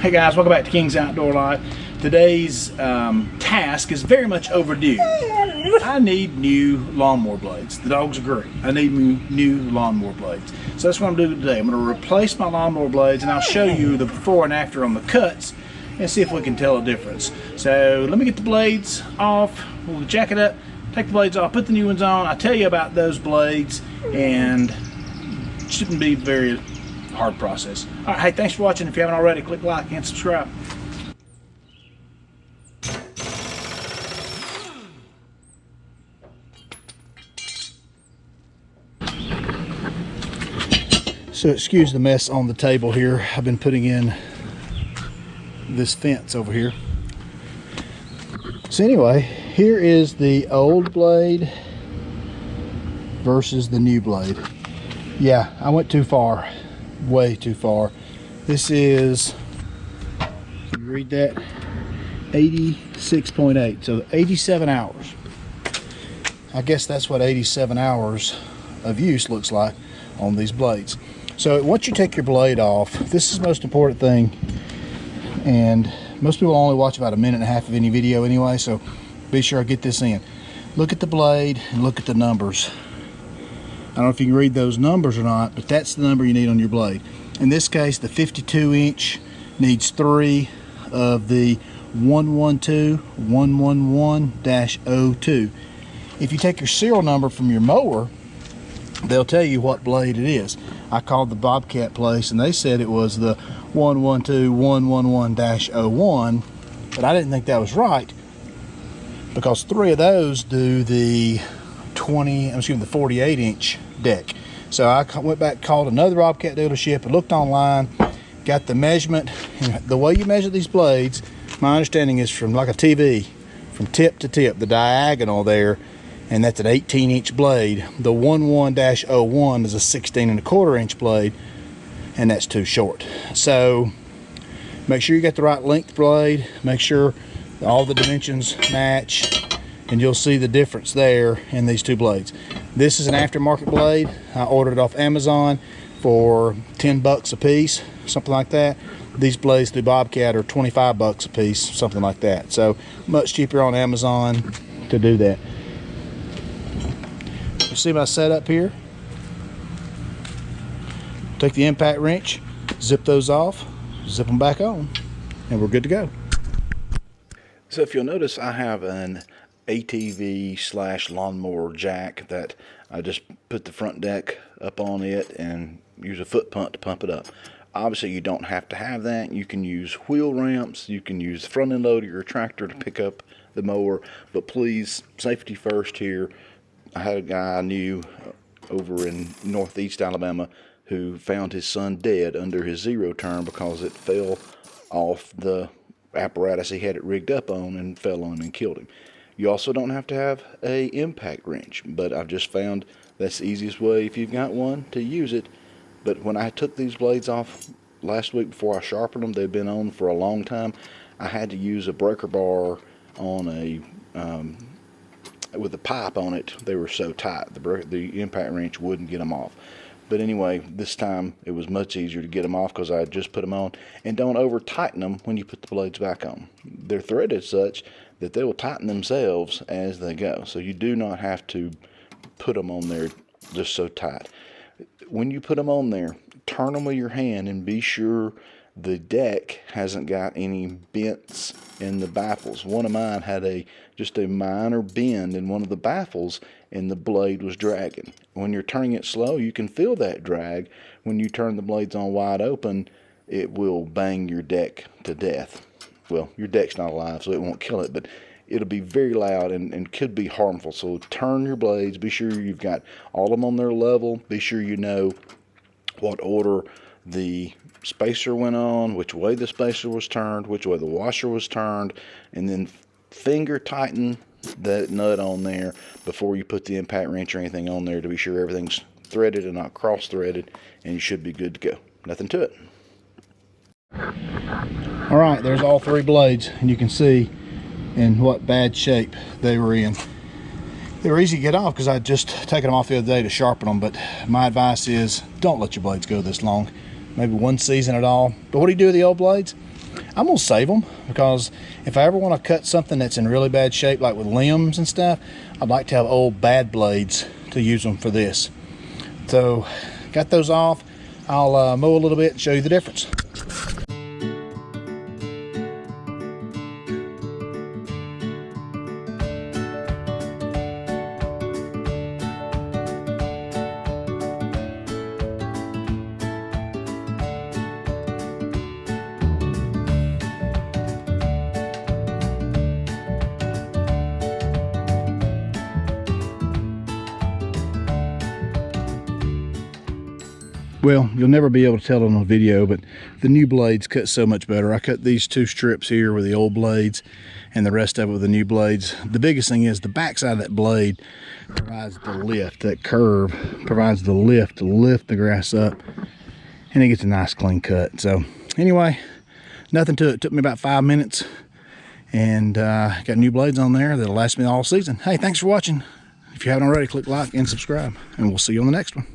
Hey guys, welcome back to King's Outdoor Life. Today's task is very much overdue. I need new lawnmower blades. The dogs agree. I need new lawnmower blades. So that's what I'm doing today. I'm going to replace my lawnmower blades and I'll show you the before and after on the cuts and see if we can tell a difference. So let me get the blades off. We'll jack it up, take the blades off, put the new ones on. I'll tell you about those blades, and it shouldn't be very hard process. All right, hey, thanks for watching. If you haven't already, click like and subscribe. So excuse the mess on the table here. I've been putting in this fence over here. So anyway, here is the old blade versus the new blade. Yeah, I went too far. Way too far. This is, can you read that? 86.8, so 87 hours. I guess that's what 87 hours of use looks like on these blades. So once you take your blade off, this is the most important thing, and most people only watch about 1.5 minutes of any video anyway, so be sure I get this in. Look at the blade and look at the numbers. I don't know if you can read those numbers or not, but that's the number you need on your blade. In this case, the 52-inch needs 3 of the 112-111-02. If you take your serial number from your mower, they'll tell you what blade it is. I called the Bobcat place and they said it was the 112-111-01, but I didn't think that was right because 3 of those do the 48-inch deck. So I went back, called another Bobcat dealership and looked online, got the measurement. And the way you measure these blades, my understanding is from like a TV, from tip to tip, the diagonal there, and that's an 18-inch blade. The 11-01 is a 16.25-inch blade, and that's too short. So make sure you got the right length blade, make sure all the dimensions match, and you'll see the difference there in these two blades. This is an aftermarket blade. I ordered it off Amazon for 10 bucks a piece, something like that. These blades through Bobcat are 25 bucks a piece, something like that. So much cheaper on Amazon to do that. You see my setup here? Take the impact wrench, zip those off, zip them back on, and we're good to go. So if you'll notice, I have an ATV / lawnmower jack that I just put the front deck up on it and use a foot pump to pump it up. Obviously you don't have to have that. You can use wheel ramps, you can use the front end load of your tractor to pick up the mower, but please, safety first here. I had a guy I knew over in northeast Alabama who found his son dead under his zero turn because it fell off the apparatus he had it rigged up on and fell on him and killed him. You also don't have to have a impact wrench, but I've just found that's the easiest way if you've got one to use it. But when I took these blades off last week before I sharpened them, they've been on for a long time. I had to use a breaker bar on a with a pipe on it. They were so tight, the impact wrench wouldn't get them off. But anyway, this time it was much easier to get them off because I had just put them on. And don't over tighten them when you put the blades back on. They're threaded such that they will tighten themselves as they go. So you do not have to put them on there just so tight. When you put them on there, turn them with your hand and be sure the deck hasn't got any bends in the baffles. One of mine had just a minor bend in one of the baffles and the blade was dragging. When you're turning it slow, you can feel that drag. When you turn the blades on wide open, it will bang your deck to death. Well, your deck's not alive, so it won't kill it, but it'll be very loud and could be harmful. So turn your blades, be sure you've got all of them on their level, be sure you know what order the spacer went on, which way the spacer was turned, which way the washer was turned, and then finger tighten that nut on there before you put the impact wrench or anything on there to be sure everything's threaded and not cross-threaded, and you should be good to go. Nothing to it. All right, there's all 3 blades, and you can see in what bad shape they were in. They were easy to get off because I'd just taken them off the other day to sharpen them, but my advice is don't let your blades go this long. Maybe 1 season at all. But what do you do with the old blades? I'm gonna save them, because if I ever want to cut something that's in really bad shape, like with limbs and stuff, I'd like to have old bad blades to use them for this. So got those off. I'll mow a little bit and show you the difference. Well, you'll never be able to tell on a video, but the new blades cut so much better. I cut these 2 strips here with the old blades and the rest of it with the new blades. The biggest thing is the backside of that blade provides the lift. That curve provides the lift to lift the grass up, and it gets a nice clean cut. So anyway, nothing to it. Took me about 5 minutes, and got new blades on there that'll last me all season. Hey, thanks for watching. If you haven't already, click like and subscribe, and we'll see you on the next one.